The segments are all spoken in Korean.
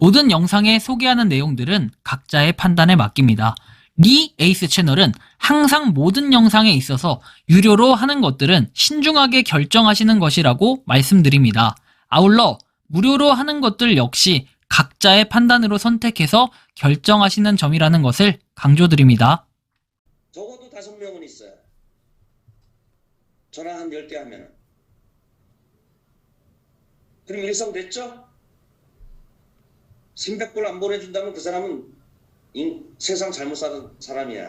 모든 영상에 소개하는 내용들은 각자의 판단에 맡깁니다. 리 에이스 채널은 항상 모든 영상에 있어서 유료로 하는 것들은 신중하게 결정하시는 것이라고 말씀드립니다. 아울러 무료로 하는 것들 역시 각자의 판단으로 선택해서 결정하시는 점이라는 것을 강조드립니다. 적어도 5명은 있어요. 전화 한 10개 하면은. 그럼 일성됐죠? 300불 안 보내준다면 그 사람은 세상 잘못 사는 사람이야.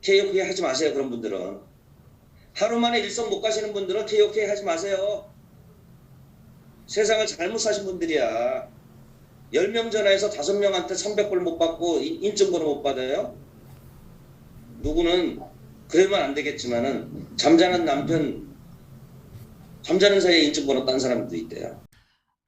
KOK 하지 마세요. 그런 분들은. 하루 만에 일성 못 가시는 분들은 KOK 하지 마세요. 세상을 잘못 사신 분들이야. 10명 전화해서 5명한테 300불 못 받고 인증번호 못 받아요? 누구는 그러면 안 되겠지만은 잠자는 남편 잠자는 사이에 인증번호 딴 사람도 있대요.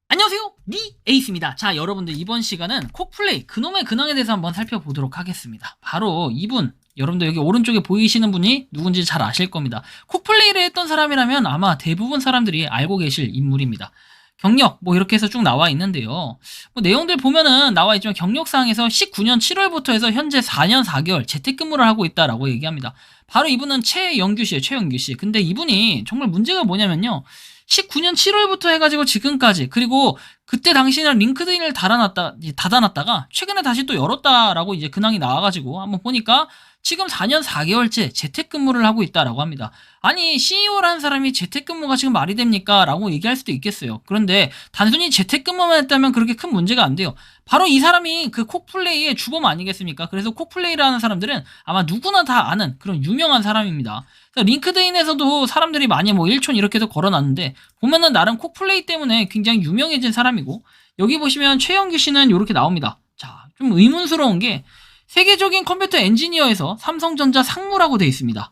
안녕하세요, 리 에이스입니다. 자, 여러분들 이번 시간은 콕플레이 그놈의 근황에 대해서 한번 살펴보도록 하겠습니다. 바로 이분, 여러분들 여기 오른쪽에 보이시는 분이 누군지 잘 아실 겁니다. 콕플레이를 했던 사람이라면 아마 대부분 사람들이 알고 계실 인물입니다. 경력 이렇게 해서 쭉 나와 있는데요. 내용들 보면은 나와 있지만 경력사항에서 19년 7월부터 해서 현재 4년 4개월 재택근무를 하고 있다라고 얘기합니다. 바로 이분은 최영규 씨예요. 최영규 씨. 근데 이분이 정말 문제가 뭐냐면요. 19년 7월부터 해가지고 지금까지, 그리고 그때 당시에는 링크드인을 닫아놨다가 최근에 다시 또 열었다라고 이제 근황이 나와가지고 한번 보니까 지금 4년 4개월째 재택근무를 하고 있다라고 합니다. 아니, CEO라는 사람이 재택근무가 지금 말이 됩니까? 라고 얘기할 수도 있겠어요. 그런데 단순히 재택근무만 했다면 그렇게 큰 문제가 안 돼요. 바로 이 사람이 그 콕플레이의 주범 아니겠습니까? 그래서 콕플레이를 하는 사람들은 아마 누구나 다 아는 그런 유명한 사람입니다. 링크드인에서도 사람들이 많이 1촌 이렇게 해서 걸어놨는데, 보면은 나름 콕플레이 때문에 굉장히 유명해진 사람이고, 여기 보시면 최영규 씨는 이렇게 나옵니다. 자, 좀 의문스러운 게 세계적인 컴퓨터 엔지니어에서 삼성전자 상무라고 되어 있습니다.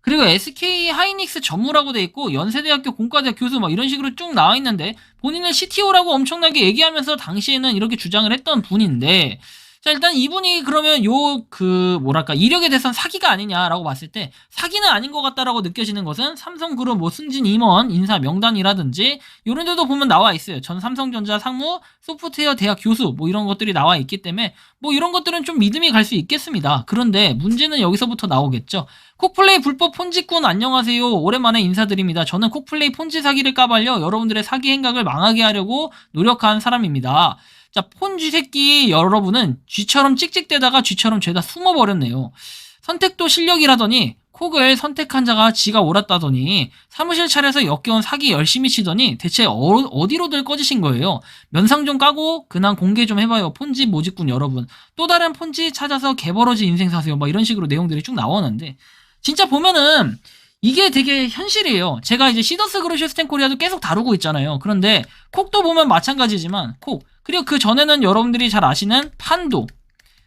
그리고 SK 하이닉스 전무라고 되어 있고, 연세대학교 공과대학 교수 이런 식으로 쭉 나와 있는데, 본인은 CTO라고 엄청나게 얘기하면서 당시에는 이렇게 주장을 했던 분인데, 자, 일단 이분이 그러면 이력에 대해서는 사기가 아니냐라고 봤을 때 사기는 아닌 것 같다라고 느껴지는 것은 삼성그룹 승진 임원 인사 명단이라든지 이런 데도 보면 나와 있어요. 전 삼성전자 상무, 소프트웨어 대학 교수 이런 것들이 나와 있기 때문에 이런 것들은 좀 믿음이 갈 수 있겠습니다. 그런데 문제는 여기서부터 나오겠죠. 콕플레이 불법 폰지꾼 안녕하세요. 오랜만에 인사드립니다. 저는 콕플레이 폰지 사기를 까발려 여러분들의 사기 행각을 망하게 하려고 노력한 사람입니다. 자, 폰쥐 새끼 여러분은 쥐처럼 찍찍대다가 쥐처럼 죄다 숨어버렸네요. 선택도 실력이라더니 콕을 선택한 자가 지가 옳았다더니 사무실 차려서 역겨운 사기 열심히 치더니 대체 어디로들 꺼지신 거예요? 면상 좀 까고 근황 공개 좀 해봐요. 폰지 모집꾼 여러분. 또 다른 폰지 찾아서 개벌어지 인생 사세요. 이런 식으로 내용들이 쭉 나오는데, 진짜 보면은 이게 되게 현실이에요. 제가 이제 시더스 그로시스템 코리아도 계속 다루고 있잖아요. 그런데 콕도 보면 마찬가지지만 콕, 그리고 그 전에는 여러분들이 잘 아시는 판도,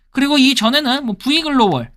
그리고 이 전에는 V글로벌,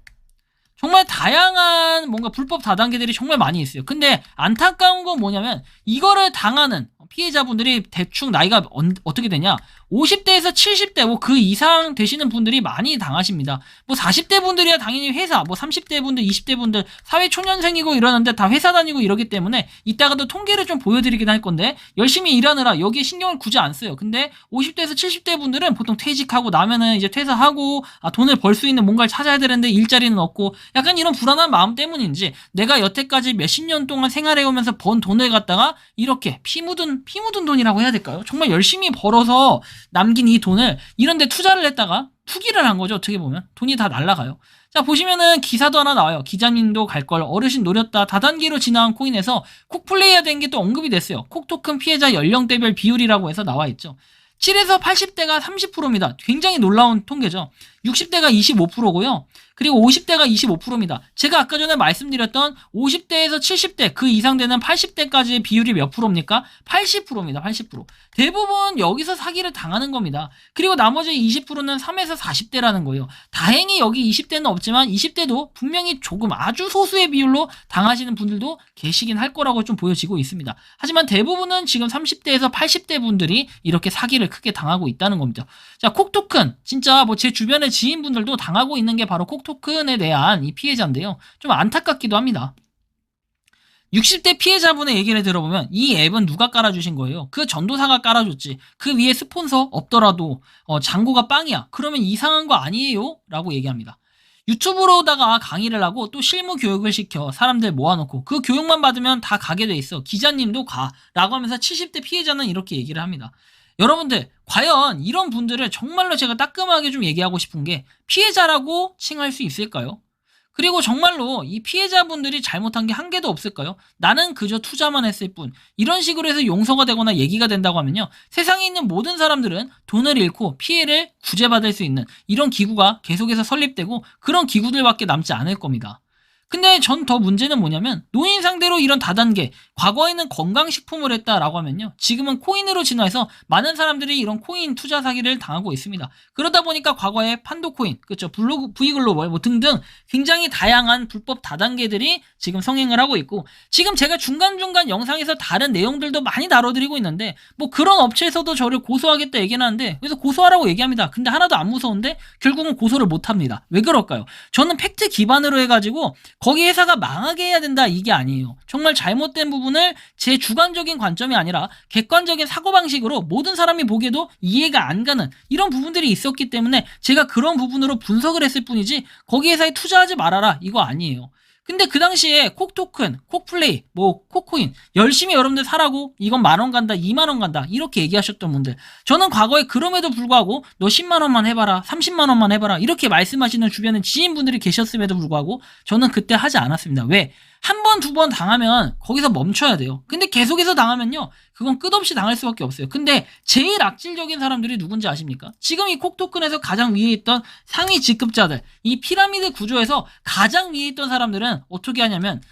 정말 다양한 뭔가 불법 다단계들이 정말 많이 있어요. 근데 안타까운 건 뭐냐면 이거를 당하는 피해자분들이 대충 나이가 어떻게 되냐, 50대에서 70대 그 이상 되시는 분들이 많이 당하십니다. 40대 분들이야 당연히 회사, 30대 분들, 20대 분들 사회 초년생이고 이러는데 다 회사 다니고 이러기 때문에 이따가도 통계를 좀 보여드리긴 할 건데, 열심히 일하느라 여기에 신경을 굳이 안 써요. 근데 50대에서 70대 분들은 보통 퇴직하고 나면은 이제 퇴사하고 돈을 벌 수 있는 뭔가를 찾아야 되는데 일자리는 없고 약간 이런 불안한 마음 때문인지 내가 여태까지 몇십 년 동안 생활해오면서 번 돈을 갖다가 이렇게 피 묻은 돈이라고 해야 될까요? 정말 열심히 벌어서 남긴 이 돈을 이런 데 투자를 했다가 투기를 한 거죠. 어떻게 보면 돈이 다 날아가요. 자, 보시면은 기사도 하나 나와요. 기자님도 갈 걸 어르신 노렸다. 다단계로 진화한 코인에서 콕플레이가 된 게 또 언급이 됐어요. 콕토큰 피해자 연령대별 비율이라고 해서 나와 있죠. 7에서 80대가 30%입니다. 굉장히 놀라운 통계죠. 60대가 25%고요. 그리고 50대가 25%입니다. 제가 아까 전에 말씀드렸던 50대에서 70대 그 이상 되는 80대까지의 비율이 몇 프로입니까? 80%입니다. 80%. 대부분 여기서 사기를 당하는 겁니다. 그리고 나머지 20%는 3에서 40대라는 거예요. 다행히 여기 20대는 없지만 20대도 분명히 조금 아주 소수의 비율로 당하시는 분들도 계시긴 할 거라고 좀 보여지고 있습니다. 하지만 대부분은 지금 30대에서 80대 분들이 이렇게 사기를 크게 당하고 있다는 겁니다. 자, 콕토큰 진짜 제 주변의 지인분들도 당하고 있는 게 바로 콕토큰에 대한 이 피해자인데요. 좀 안타깝기도 합니다. 60대 피해자분의 얘기를 들어보면 이 앱은 누가 깔아주신 거예요? 그 전도사가 깔아줬지. 그 위에 스폰서 없더라도 잔고가 빵이야. 그러면 이상한 거 아니에요? 라고 얘기합니다. 유튜브로다가 강의를 하고 또 실무 교육을 시켜 사람들 모아놓고 그 교육만 받으면 다 가게 돼 있어. 기자님도 가. 라고 하면서 70대 피해자는 이렇게 얘기를 합니다. 여러분들 과연 이런 분들을 정말로 제가 따끔하게 좀 얘기하고 싶은 게 피해자라고 칭할 수 있을까요? 그리고 정말로 이 피해자분들이 잘못한 게 한 개도 없을까요? 나는 그저 투자만 했을 뿐. 이런 식으로 해서 용서가 되거나 얘기가 된다고 하면요. 세상에 있는 모든 사람들은 돈을 잃고 피해를 구제받을 수 있는 이런 기구가 계속해서 설립되고 그런 기구들밖에 남지 않을 겁니다. 근데 전 더 문제는 뭐냐면 노인 상대로 이런 다단계, 과거에는 건강식품을 했다라고 하면요. 지금은 코인으로 진화해서 많은 사람들이 이런 코인 투자 사기를 당하고 있습니다. 그러다 보니까 과거에 판도코인, 그렇죠, V글로벌 뭐 등등 굉장히 다양한 불법 다단계들이 지금 성행을 하고 있고 지금 제가 중간중간 영상에서 다른 내용들도 많이 다뤄드리고 있는데 뭐 그런 업체에서도 저를 고소하겠다 얘기는 하는데 그래서 고소하라고 얘기합니다. 근데 하나도 안 무서운데 결국은 고소를 못합니다. 왜 그럴까요? 저는 팩트 기반으로 해가지고 거기 회사가 망하게 해야 된다 이게 아니에요. 정말 잘못된 부분을 제 주관적인 관점이 아니라 객관적인 사고방식으로 모든 사람이 보기에도 이해가 안 가는 이런 부분들이 있었기 때문에 제가 그런 부분으로 분석을 했을 뿐이지 거기 회사에 투자하지 말아라 이거 아니에요. 근데 그 당시에 콕토큰, 콕플레이, 뭐 콕코인 열심히 여러분들 사라고 이건 10,000원 간다, 20,000원 간다 이렇게 얘기하셨던 분들 저는 과거에 그럼에도 불구하고 너 10만원만 해봐라, 30만원만 해봐라 이렇게 말씀하시는 주변에 지인분들이 계셨음에도 불구하고 저는 그때 하지 않았습니다. 왜? 한 번, 두 번 당하면 거기서 멈춰야 돼요. 근데 계속해서 당하면요 그건 끝없이 당할 수밖에 없어요. 근데 제일 악질적인 사람들이 누군지 아십니까? 지금 이 콕토큰에서 가장 위에 있던 상위 직급자들, 이 피라미드 구조에서 가장 위에 있던 사람들은 어떻게 하냐면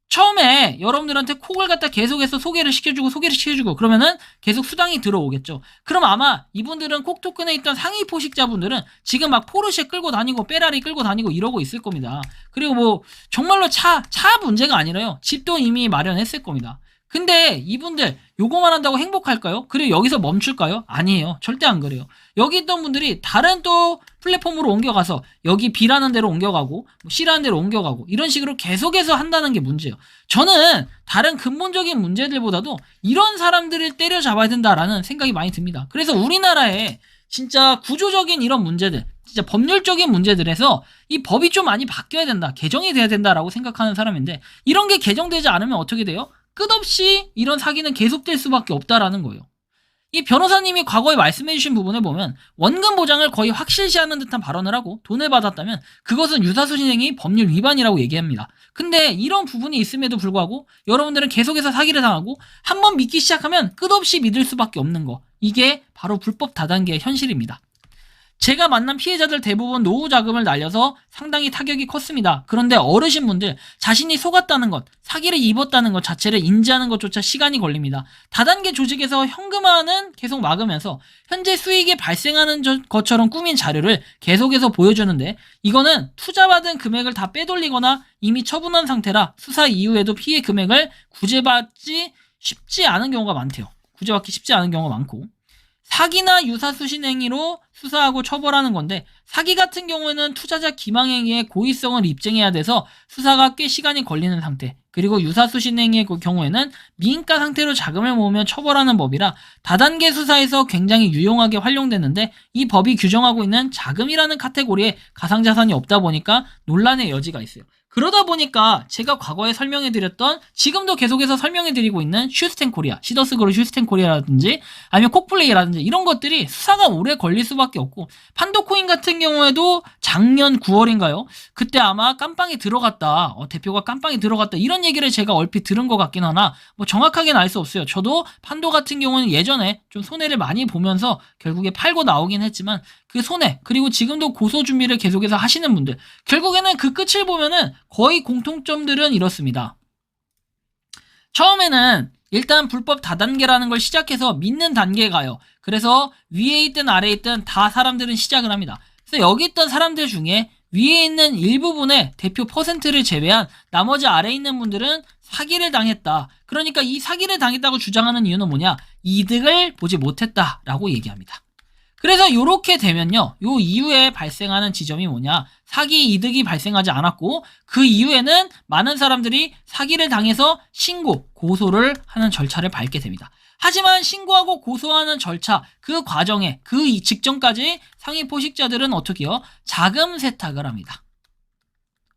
처음에 여러분들한테 콕을 갖다 계속해서 소개를 시켜주고 그러면은 계속 수당이 들어오겠죠. 그럼 아마 이분들은 콕토큰에 있던 상위 포식자분들은 지금 막 포르쉐 끌고 다니고 페라리 끌고 다니고 이러고 있을 겁니다. 그리고 뭐 정말로 차 문제가 아니라요. 집도 이미 마련했을 겁니다. 근데 이분들 요거만 한다고 행복할까요? 그리고 여기서 멈출까요? 아니에요. 절대 안 그래요. 여기 있던 분들이 다른 또 플랫폼으로 옮겨가서 여기 B라는 데로 옮겨가고 C라는 데로 옮겨가고 이런 식으로 계속해서 한다는 게 문제예요. 저는 다른 근본적인 문제들보다도 이런 사람들을 때려잡아야 된다라는 생각이 많이 듭니다. 그래서 우리나라에 진짜 구조적인 이런 문제들, 진짜 법률적인 문제들에서 이 법이 좀 많이 바뀌어야 된다, 개정이 돼야 된다라고 생각하는 사람인데 이런 게 개정되지 않으면 어떻게 돼요? 끝없이 이런 사기는 계속될 수밖에 없다라는 거예요. 이 변호사님이 과거에 말씀해주신 부분을 보면 원금 보장을 거의 확실시하는 듯한 발언을 하고 돈을 받았다면 그것은 유사수신행위 법률 위반이라고 얘기합니다. 근데 이런 부분이 있음에도 불구하고 여러분들은 계속해서 사기를 당하고 한번 믿기 시작하면 끝없이 믿을 수밖에 없는 거, 이게 바로 불법 다단계의 현실입니다. 제가 만난 피해자들 대부분 노후 자금을 날려서 상당히 타격이 컸습니다. 그런데 어르신분들 자신이 속았다는 것, 사기를 입었다는 것 자체를 인지하는 것조차 시간이 걸립니다. 다단계 조직에서 현금화는 계속 막으면서 현재 수익이 발생하는 것처럼 꾸민 자료를 계속해서 보여주는데 이거는 투자받은 금액을 다 빼돌리거나 이미 처분한 상태라 수사 이후에도 피해 금액을 구제받지 쉽지 않은 경우가 많대요. 구제받기 쉽지 않은 경우가 많고 사기나 유사수신행위로 수사하고 처벌하는 건데 사기 같은 경우에는 투자자 기망행위의 고의성을 입증해야 돼서 수사가 꽤 시간이 걸리는 상태, 그리고 유사수신행위의 경우에는 미인가 상태로 자금을 모으면 처벌하는 법이라 다단계 수사에서 굉장히 유용하게 활용되는데 이 법이 규정하고 있는 자금이라는 카테고리에 가상자산이 없다 보니까 논란의 여지가 있어요. 그러다 보니까 제가 과거에 설명해드렸던 지금도 계속해서 설명해드리고 있는 슈스텐코리아, 시더스그룹 슈스텐코리아라든지 아니면 콕플레이라든지 이런 것들이 수사가 오래 걸릴 수밖에 없고 판도코인 같은 경우에도 작년 9월인가요? 그때 아마 깜빵에 들어갔다, 대표가 깜빵에 들어갔다 이런 얘기를 제가 얼핏 들은 것 같긴 하나 뭐 정확하게는 알 수 없어요. 저도 판도 같은 경우는 예전에 좀 손해를 많이 보면서 결국에 팔고 나오긴 했지만 그 손해, 그리고 지금도 고소 준비를 계속해서 하시는 분들 결국에는 그 끝을 보면은 거의 공통점들은 이렇습니다. 처음에는 일단 불법 다단계라는 걸 시작해서 믿는 단계에 가요. 그래서 위에 있든 아래에 있든 다 사람들은 시작을 합니다. 그래서 여기 있던 사람들 중에 위에 있는 일부분의 대표 퍼센트를 제외한 나머지 아래에 있는 분들은 사기를 당했다. 그러니까 이 사기를 당했다고 주장하는 이유는 뭐냐? 이득을 보지 못했다라고 얘기합니다. 그래서 요렇게 되면요, 요 이후에 발생하는 지점이 뭐냐, 사기 이득이 발생하지 않았고 그 이후에는 많은 사람들이 사기를 당해서 신고, 고소를 하는 절차를 밟게 됩니다. 하지만 신고하고 고소하는 절차, 그 과정에, 그 직전까지 상위 포식자들은 어떻게요? 자금 세탁을 합니다.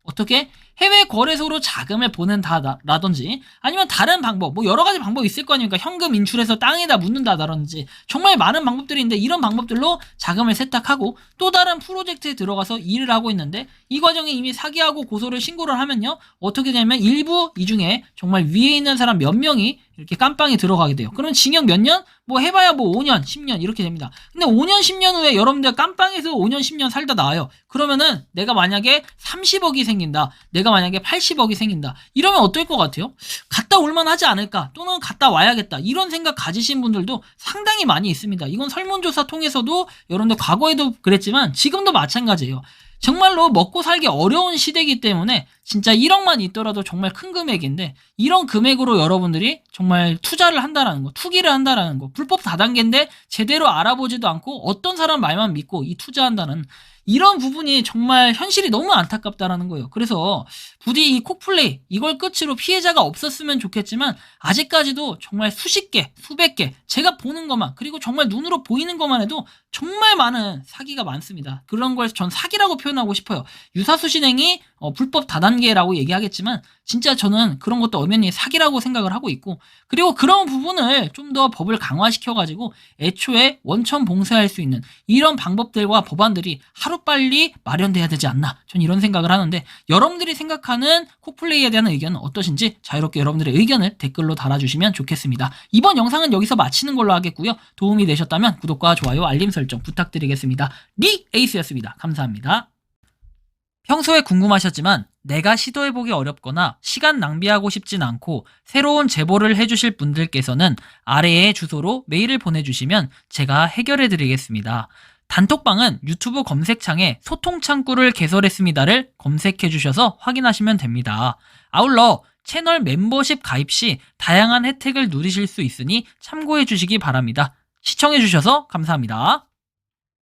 어떻게? 해외 거래소로 자금을 보낸다라든지 아니면 다른 방법, 뭐 여러 가지 방법이 있을 거 아닙니까? 현금 인출해서 땅에다 묻는다라든지 정말 많은 방법들이 있는데 이런 방법들로 자금을 세탁하고 또 다른 프로젝트에 들어가서 일을 하고 있는데 이 과정에 이미 사기하고 고소를 신고를 하면요, 어떻게 되냐면 일부 이 중에 정말 위에 있는 사람 몇 명이 이렇게 깜빵에 들어가게 돼요. 그럼 징역 몇 년? 뭐 해봐야 뭐 5년, 10년 이렇게 됩니다. 근데 5년, 10년 후에 여러분들 깜빵에서 5년, 10년 살다 나와요. 그러면은 내가 만약에 30억이 생긴다. 내가 만약에 80억이 생긴다. 이러면 어떨 것 같아요? 갔다 올만 하지 않을까? 또는 갔다 와야겠다. 이런 생각 가지신 분들도 상당히 많이 있습니다. 이건 설문조사 통해서도 여러분들 과거에도 그랬지만 지금도 마찬가지예요. 정말로 먹고 살기 어려운 시대이기 때문에 진짜 1억만 있더라도 정말 큰 금액인데 이런 금액으로 여러분들이 정말 투자를 한다라는 거, 투기를 한다라는 거, 불법 다단계인데 제대로 알아보지도 않고 어떤 사람 말만 믿고 이 투자한다는 이런 부분이 정말 현실이 너무 안타깝다라는 거예요. 그래서 부디 이 콕플레이 이걸 끝으로 피해자가 없었으면 좋겠지만 아직까지도 정말 수십 개, 수백 개 제가 보는 것만 그리고 정말 눈으로 보이는 것만 해도 정말 많은 사기가 많습니다. 그런 걸 전 사기라고 표현하고 싶어요. 유사수신행이 불법 다단계라고 얘기하겠지만 진짜 저는 그런 것도 엄연히 사기라고 생각을 하고 있고 그리고 그런 부분을 좀 더 법을 강화시켜가지고 애초에 원천 봉쇄할 수 있는 이런 방법들과 법안들이 하루빨리 마련돼야 되지 않나 전 이런 생각을 하는데 여러분들이 생각하는 콕플레이에 대한 의견은 어떠신지 자유롭게 여러분들의 의견을 댓글로 달아주시면 좋겠습니다. 이번 영상은 여기서 마치는 걸로 하겠고요. 도움이 되셨다면 구독과 좋아요, 알림 설정 부탁드리겠습니다. 리 에이스였습니다. 감사합니다. 평소에 궁금하셨지만 내가 시도해보기 어렵거나 시간 낭비하고 싶진 않고 새로운 제보를 해주실 분들께서는 아래의 주소로 메일을 보내주시면 제가 해결해드리겠습니다. 단톡방은 유튜브 검색창에 소통창구를 개설했습니다를 검색해주셔서 확인하시면 됩니다. 아울러 채널 멤버십 가입 시 다양한 혜택을 누리실 수 있으니 참고해주시기 바랍니다. 시청해주셔서 감사합니다.